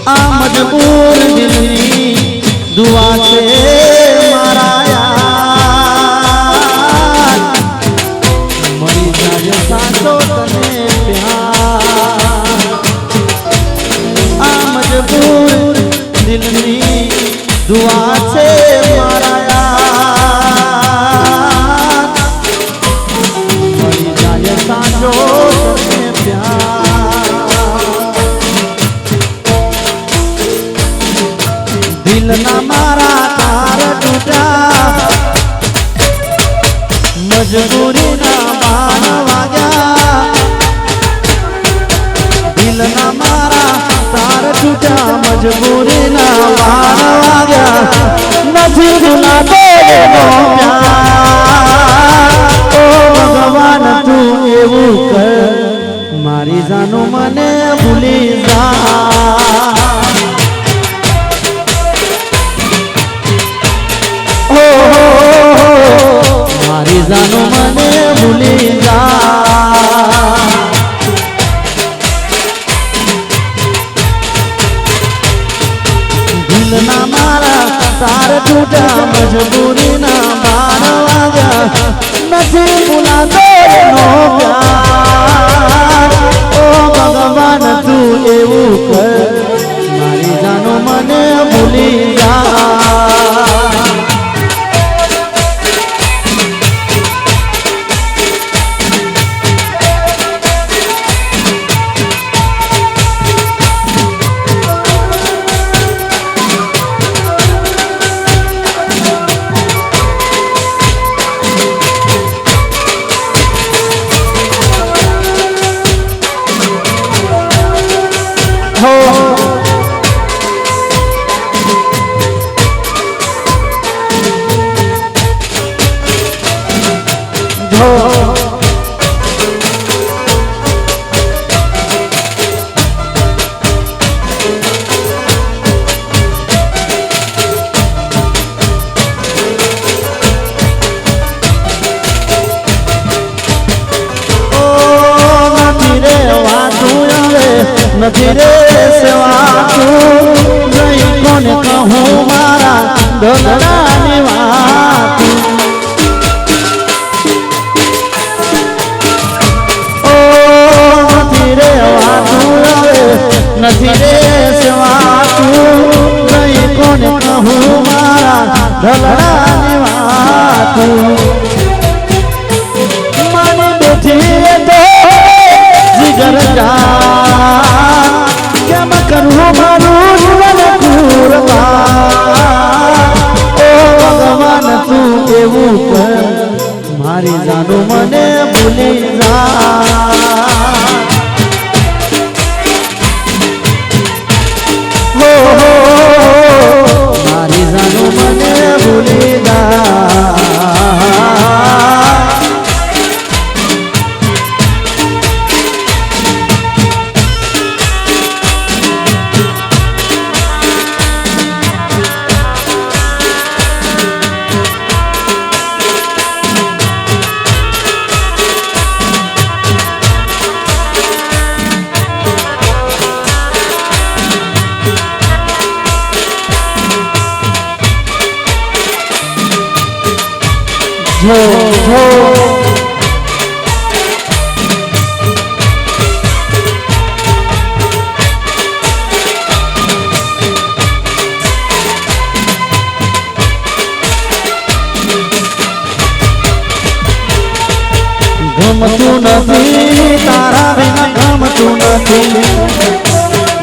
આ મજબૂર દિલની દુઆ છે મારા યાર, મળી જાય સાચો તને પ્યાર. આ મજબૂર દિલની દુઆ છે મારા યાર, મળી જાય સાચો તને પ્યાર. દિલના મારા તાર તૂટ્યા, મજબૂરીના બાણ વાગ્યા. દિલના મારા તાર તૂટ્યા, મજબૂરીના બાણ વાગ્યા. નથી ભૂલાતો એનો પ્યાર. ઓ ભગવાન તું એવું કર, મારી જાનું મને ભૂલી જા. મારી જાનો મને ભૂલી જા. દિલના મારા તાર તૂટ્યા, મજબૂરીના બાણ વાગ્યા. નથી ભૂલાતો એનો પ્યાર. ઓ ભગવાન તું એવું કર, મારી જાનો મને ભૂલી જા. નથી રે સેવાતું, નહીં કોને કહું મારા ઢોલરાની વાત. ઓ નથી રે વાતું હવે, નથી રે સેવાતું, નહીં કોને કહું મારા ઢોલરાની વાત. માની બેઠી તો જીગર જા, કેમ કરવું મારું જીવન કુરબાન. ઓ ભગવાન તું એવું કર, મારી જાનું મને ભૂલી જા. હો મારી જાનું મને ભૂલી જા. જો જો ગમતું નથી તારા વિના, ગમતું નથી,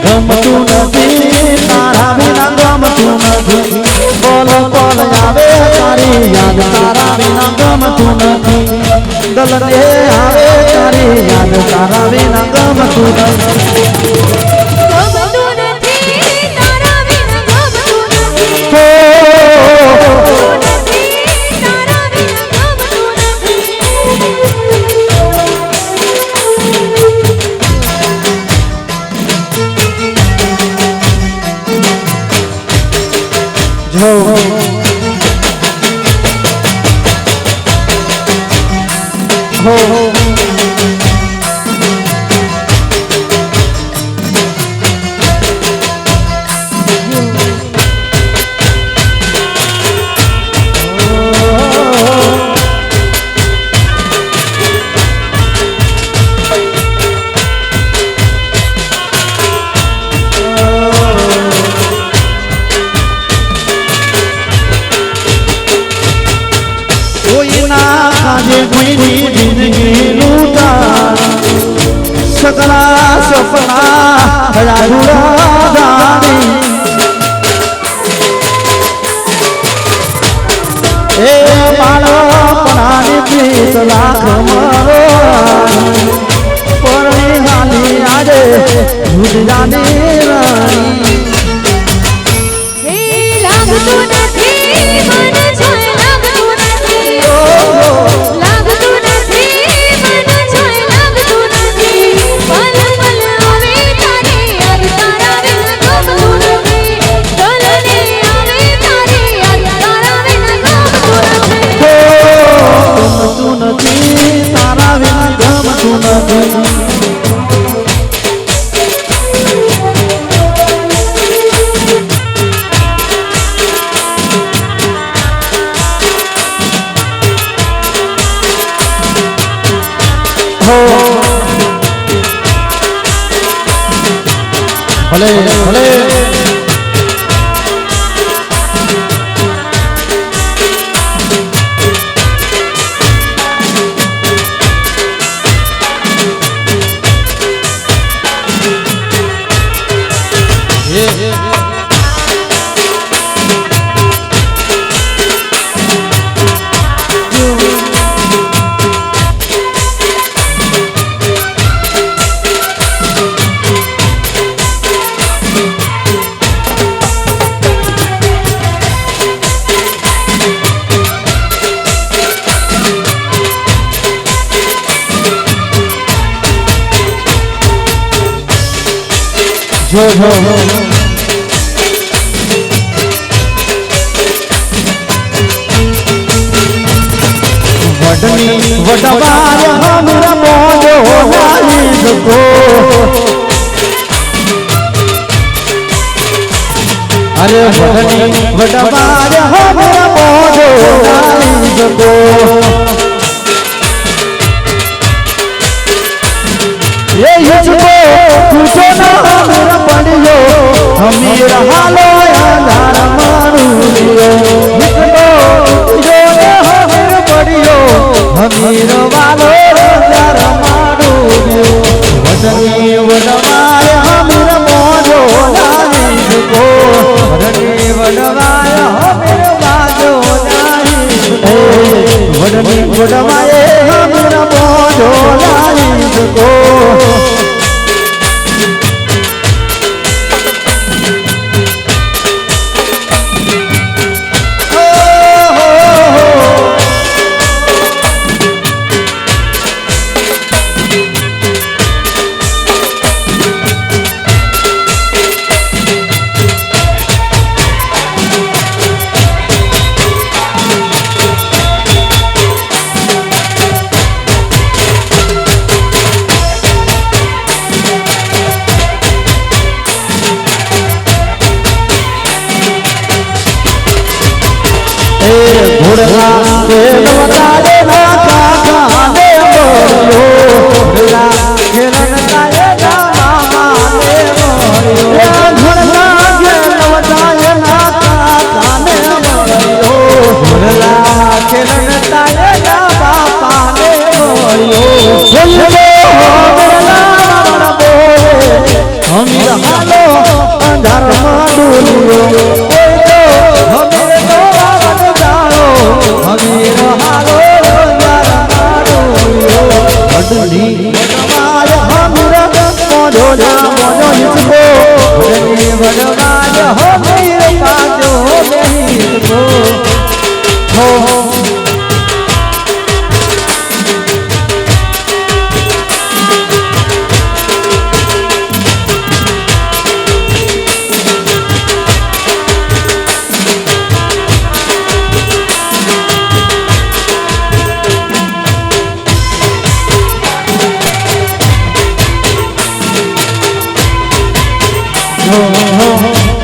ગમતું નથી તારા વિના, ગમતું નથી. બોલ બોલ આવે તારી યાદ, તારા વિના ગમતું નથી. ગલતે આવે તારી યાદ, તારા વિના ગમતું નથી. ના કાજે કોઈની જિંદગી લૂટા સકલા સપના રાડુડા જાણી એ માળો પરાની પ્રીત લાખ મારો પરણી હાલી આજે ભૂત જાની રાણી હે લાગતું નથી મન જોઈ લાગતું નથી લાગતું નથી મન જોઈ લાગતું નથી પલ પલ આવે તારી યાદ તારા વિન ગમતું નથી ડોલને આવે તારી યાદ તારા વિન ગમતું નથી તારા વિન ગમતું નથી ભલે ભલે જો જો વડની વડવાય હમરા મોજો નાલી સકો અરે વડની વડવાય હમરા મોજો નાલી સકો ये युझको तुझो ना मेरा पड़ियो हमीर हालो अंधार मारूलियो युझको तुझो ना मेरा पड़ियो हमीर वालो अंधार मारूलियो वदनी वडवाय हमीर मोजो नानी को वदनी वडवाय हमीर बाजो नानी वदनी वडवाय हमीर मोजो नानी को घोड़ला के नवतारे ना काका ने मोरियो घोड़ला के नवतारे ना मामा ने मोरियो घोड़ला के नवतारे ना काका ने मोरियो घोड़ला के नवतारे ना बापा ने मोरियो बोलो घोड़ला मन बोले हम हालो अंधार माडुलियो हो